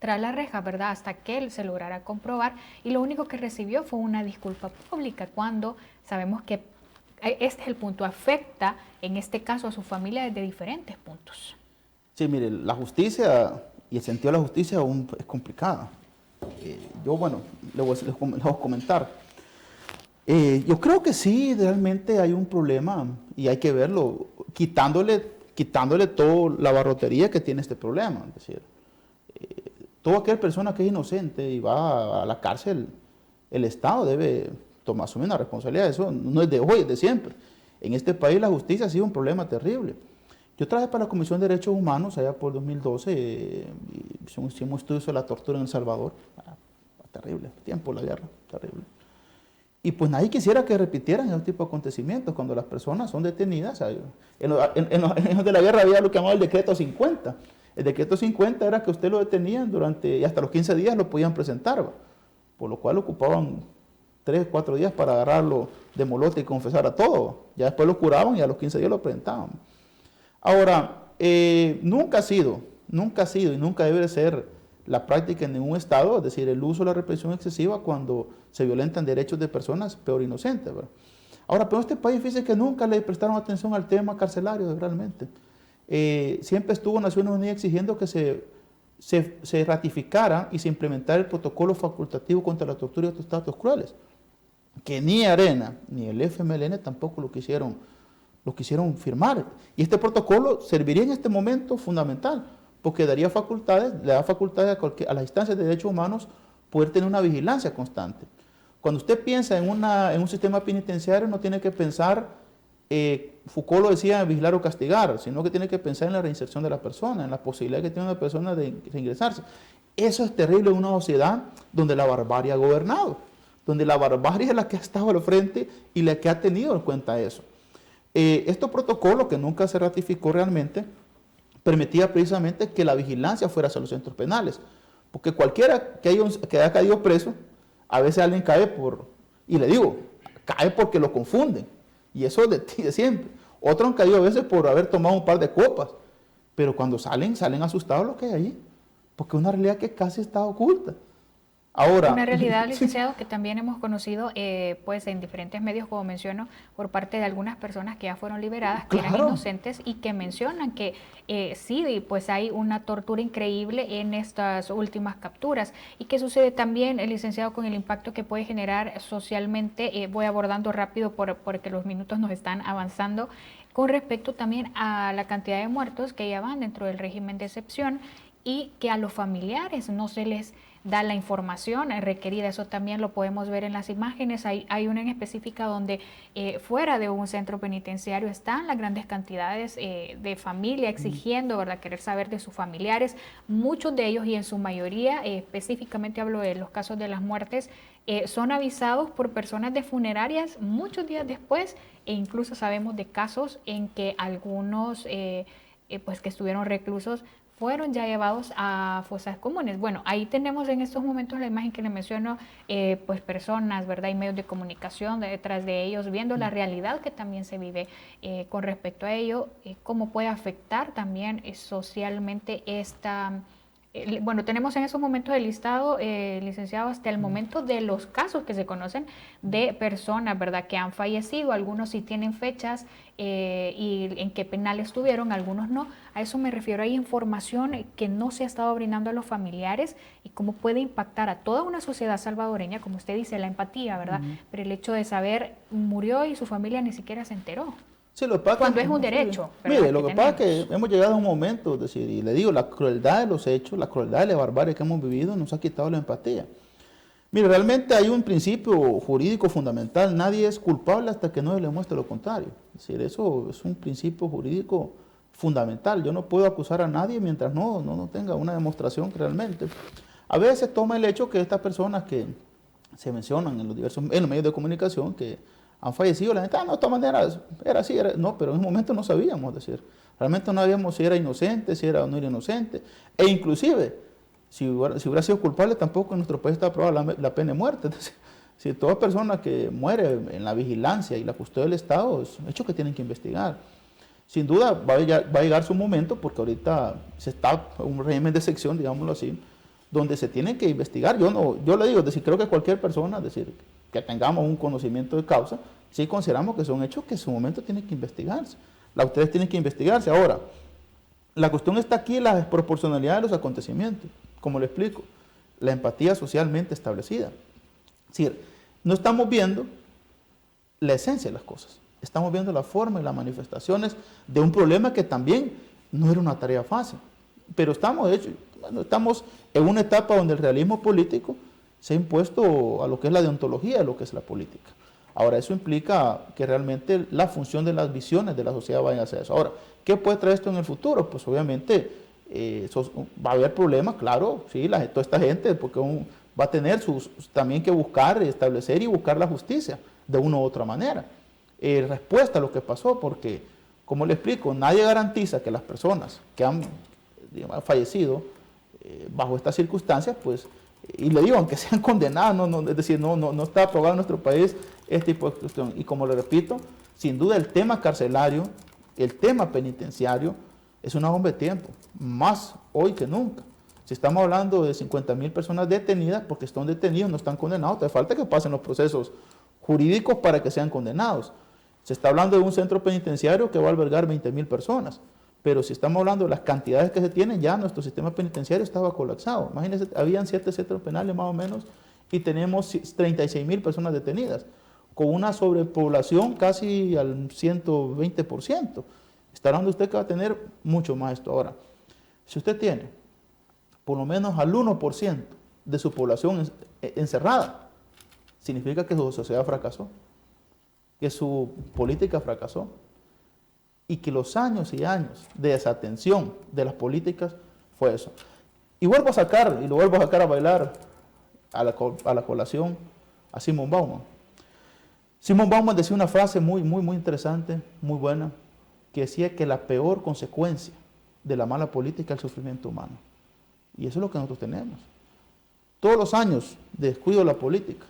tras la reja, ¿verdad?, hasta que él se lograra comprobar, y lo único que recibió fue una disculpa pública, cuando sabemos que este es el punto, afecta en este caso a su familia desde diferentes puntos. Sí, mire, la justicia y el sentido de la justicia aún es complicada. Yo, bueno, les voy a comentar. Yo creo que sí, realmente hay un problema y hay que verlo, quitándole toda la barrotería que tiene este problema. Es decir, toda aquella persona que es inocente y va a la cárcel, el Estado debe asumir una responsabilidad. Eso no es de hoy, es de siempre. En este país la justicia ha sido un problema terrible. Yo trabajé para la Comisión de Derechos Humanos allá por 2012, hicimos un estudio sobre la tortura en El Salvador. Terrible, tiempo de la guerra, terrible. Y pues nadie quisiera que repitieran ese tipo de acontecimientos cuando las personas son detenidas. En los años de la guerra había lo que llamaba el decreto 50. El decreto 50 era que usted lo detenían y hasta los 15 días lo podían presentar, por lo cual ocupaban 3 o 4 días para agarrarlo de molote y confesar a todo. Ya después lo curaban y a los 15 días lo presentaban. Ahora, nunca ha sido y nunca debe ser la práctica en ningún estado, es decir, el uso de la represión excesiva cuando se violentan derechos de personas, peor inocentes, ¿verdad? Ahora, pero este país dice que nunca le prestaron atención al tema carcelario realmente. Siempre estuvo Naciones Unidas exigiendo que se ratificara y se implementara el protocolo facultativo contra la tortura y otros tratos crueles, que ni Arena ni el FMLN tampoco lo quisieron firmar. Y este protocolo serviría en este momento fundamental, porque le da facultades a las instancias de derechos humanos poder tener una vigilancia constante. Cuando usted piensa en un sistema penitenciario, no tiene que pensar Foucault lo decía, vigilar o castigar, sino que tiene que pensar en la reinserción de la persona, en la posibilidad que tiene una persona de reingresarse. Eso es terrible en una sociedad donde la barbarie ha gobernado, donde la barbarie es la que ha estado al frente y la que ha tenido en cuenta eso. Este protocolo, que nunca se ratificó realmente, permitía precisamente que la vigilancia fuera hacia los centros penales, porque cualquiera que haya caído preso, a veces alguien cae y le digo, cae porque lo confunden, y eso es de siempre. Otros han caído a veces por haber tomado un par de copas, pero cuando salen asustados los que hay ahí, porque es una realidad que casi está oculta. Ahora, una realidad, licenciado, que también hemos conocido pues en diferentes medios, como menciono, por parte de algunas personas que ya fueron liberadas, que eran inocentes y que mencionan que sí, pues hay una tortura increíble en estas últimas capturas. ¿Y qué sucede también, licenciado, con el impacto que puede generar socialmente? Voy abordando rápido porque los minutos nos están avanzando, con respecto también a la cantidad de muertos que ya van dentro del régimen de excepción y que a los familiares no se les da la información requerida. Eso también lo podemos ver en las imágenes. Hay una en específica donde fuera de un centro penitenciario están las grandes cantidades de familia exigiendo, ¿verdad?, querer saber de sus familiares. Muchos de ellos, y en su mayoría, específicamente hablo de los casos de las muertes, son avisados por personas de funerarias muchos días después, e incluso sabemos de casos en que algunos pues que estuvieron reclusos fueron ya llevados a fosas comunes. Bueno, ahí tenemos en estos momentos la imagen que le menciono, pues personas, ¿verdad? Y medios de comunicación detrás de ellos, viendo la realidad que también se vive con respecto a ello, cómo puede afectar también socialmente esta... bueno, tenemos en esos momentos el listado, licenciado, hasta el momento de los casos que se conocen de personas, ¿verdad?, que han fallecido. Algunos sí tienen fechas y en qué penal estuvieron, algunos no. A eso me refiero. Hay información que no se ha estado brindando a los familiares y cómo puede impactar a toda una sociedad salvadoreña, como usted dice, la empatía, ¿verdad? Pero el hecho de saber murió y su familia ni siquiera se enteró. Sí, cuando es un derecho. Mire, lo que pasa es que hemos llegado a un momento, es decir, y le digo, la crueldad de los hechos, la crueldad de la barbarie que hemos vivido nos ha quitado la empatía. Mire, realmente hay un principio jurídico fundamental: nadie es culpable hasta que no se le muestre lo contrario. Es decir, eso es un principio jurídico fundamental. Yo no puedo acusar a nadie mientras no tenga una demostración que realmente. A veces toma el hecho que estas personas que se mencionan en los medios de comunicación, que han fallecido, la gente, no, de todas maneras, era así, no, pero en un momento no sabíamos, decir, realmente no sabíamos si era inocente, si era o no era inocente, e inclusive, si hubiera sido culpable, tampoco en nuestro país está aprobada la pena de muerte. Es decir, si toda persona que muere en la vigilancia y la custodia del Estado, es un hecho que tienen que investigar. Sin duda va a llegar su momento, porque ahorita se está en un régimen de sección, digámoslo así, donde se tiene que investigar. Yo le digo, es decir, creo que cualquier persona, es decir, que tengamos un conocimiento de causa, sí consideramos que son hechos que en su momento tienen que investigarse. Ustedes tienen que investigarse. Ahora, la cuestión está aquí en la desproporcionalidad de los acontecimientos. Como le explico, la empatía socialmente establecida. Es decir, no estamos viendo la esencia de las cosas, estamos viendo la forma y las manifestaciones de un problema que también no era una tarea fácil. Pero estamos en una etapa donde el realismo político se ha impuesto a lo que es la deontología de lo que es la política. Ahora, eso implica que realmente la función de las visiones de la sociedad vaya hacia eso. Ahora, ¿qué puede traer esto en el futuro? Pues obviamente va a haber problemas, claro, sí, toda esta gente, porque va a tener también que buscar, establecer y buscar la justicia de una u otra manera. Respuesta a lo que pasó, porque, como le explico, nadie garantiza que las personas que han fallecido bajo estas circunstancias, pues, y le digo, aunque sean condenadas, es decir, no está aprobado en nuestro país este tipo de cuestión. Y como le repito, sin duda el tema carcelario, el tema penitenciario, es una bomba de tiempo, más hoy que nunca. Si estamos hablando de 50,000 personas detenidas, porque están detenidos, no están condenados, te falta que pasen los procesos jurídicos para que sean condenados. Se está hablando de un centro penitenciario que va a albergar 20,000 personas. Pero si estamos hablando de las cantidades que se tienen, ya nuestro sistema penitenciario estaba colapsado. Imagínense, habían 7 centros penales más o menos y tenemos 36,000 personas detenidas, con una sobrepoblación casi al 120%. Está hablando usted que va a tener mucho más esto. Ahora, si usted tiene por lo menos al 1% de su población encerrada, significa que su sociedad fracasó. que su política fracasó y que los años y años de desatención de las políticas fue eso. Y vuelvo a sacar, y lo vuelvo a sacar a bailar a la colación a Simon Bauman. Simon Bauman decía una frase muy interesante, muy buena, que decía que la peor consecuencia de la mala política es el sufrimiento humano. Y eso es lo que nosotros tenemos. Todos los años de descuido de la política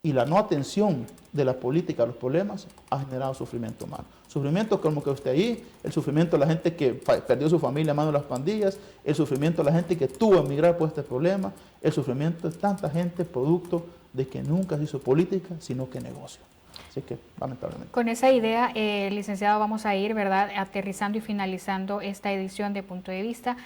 y la no atención de la política a los problemas ha generado sufrimiento humano. Sufrimiento como que usted ahí, el sufrimiento de la gente que perdió su familia a manos de las pandillas, el sufrimiento de la gente que tuvo que emigrar por este problema, el sufrimiento de tanta gente producto de que nunca se hizo política, sino que negocio. Así que, lamentablemente. Con esa idea, licenciado, vamos a ir, ¿verdad?, aterrizando y finalizando esta edición de Punto de Vista.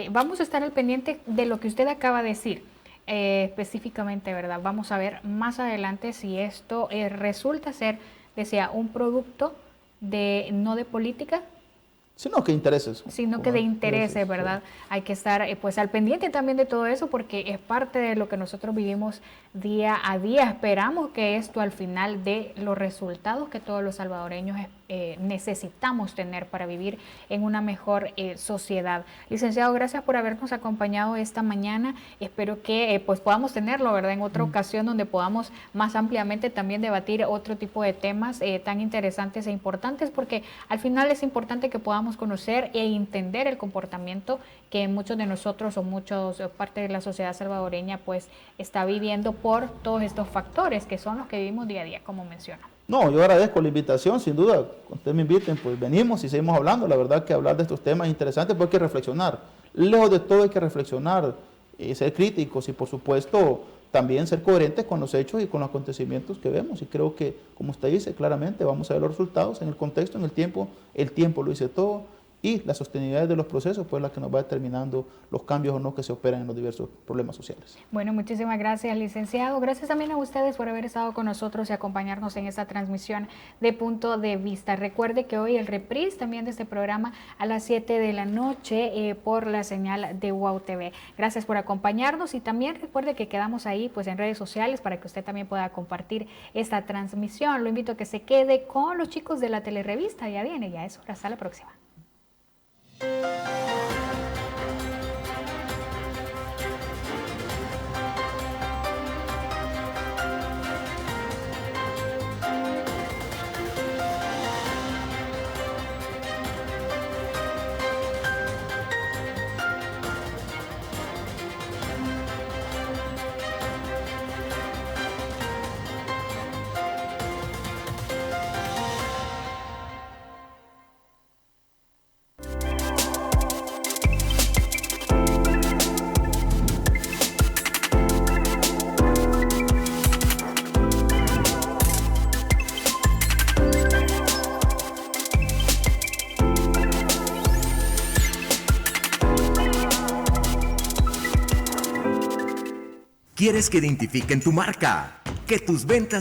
Vamos a estar al pendiente de lo que usted acaba de decir. Específicamente, ¿verdad? Vamos a ver más adelante si esto resulta ser, decía, un producto no de política, sino que intereses. Sino que de intereses, ¿verdad? Sí. Hay que estar pues al pendiente también de todo eso porque es parte de lo que nosotros vivimos día a día. Esperamos que esto al final dé los resultados que todos los salvadoreños necesitamos tener para vivir en una mejor sociedad. Licenciado, gracias por habernos acompañado esta mañana. Espero que pues podamos tenerlo, ¿verdad?, en otra ocasión donde podamos más ampliamente también debatir otro tipo de temas tan interesantes e importantes, porque al final es importante que podamos conocer e entender el comportamiento que muchos de nosotros o parte de la sociedad salvadoreña pues está viviendo por todos estos factores que son los que vivimos día a día, como menciona. No, yo agradezco la invitación, sin duda, cuando ustedes me inviten, pues venimos y seguimos hablando. La verdad que hablar de estos temas es interesante, porque hay que reflexionar. Lejos de todo hay que reflexionar, ser críticos y, por supuesto, también ser coherentes con los hechos y con los acontecimientos que vemos. Y creo que, como usted dice, claramente vamos a ver los resultados en el contexto, en el tiempo lo dice todo. Y la sostenibilidad de los procesos, pues la que nos va determinando los cambios o no que se operan en los diversos problemas sociales. Bueno, muchísimas gracias, licenciado. Gracias también a ustedes por haber estado con nosotros y acompañarnos en esta transmisión de Punto de Vista. Recuerde que hoy el reprise también de este programa a las 7 de la noche por la señal de WOW TV. Gracias por acompañarnos y también recuerde que quedamos ahí pues en redes sociales para que usted también pueda compartir esta transmisión. Lo invito a que se quede con los chicos de la telerevista. Ya viene, ya es hora. Hasta la próxima. ¿Quieres que identifiquen tu marca? Que tus ventas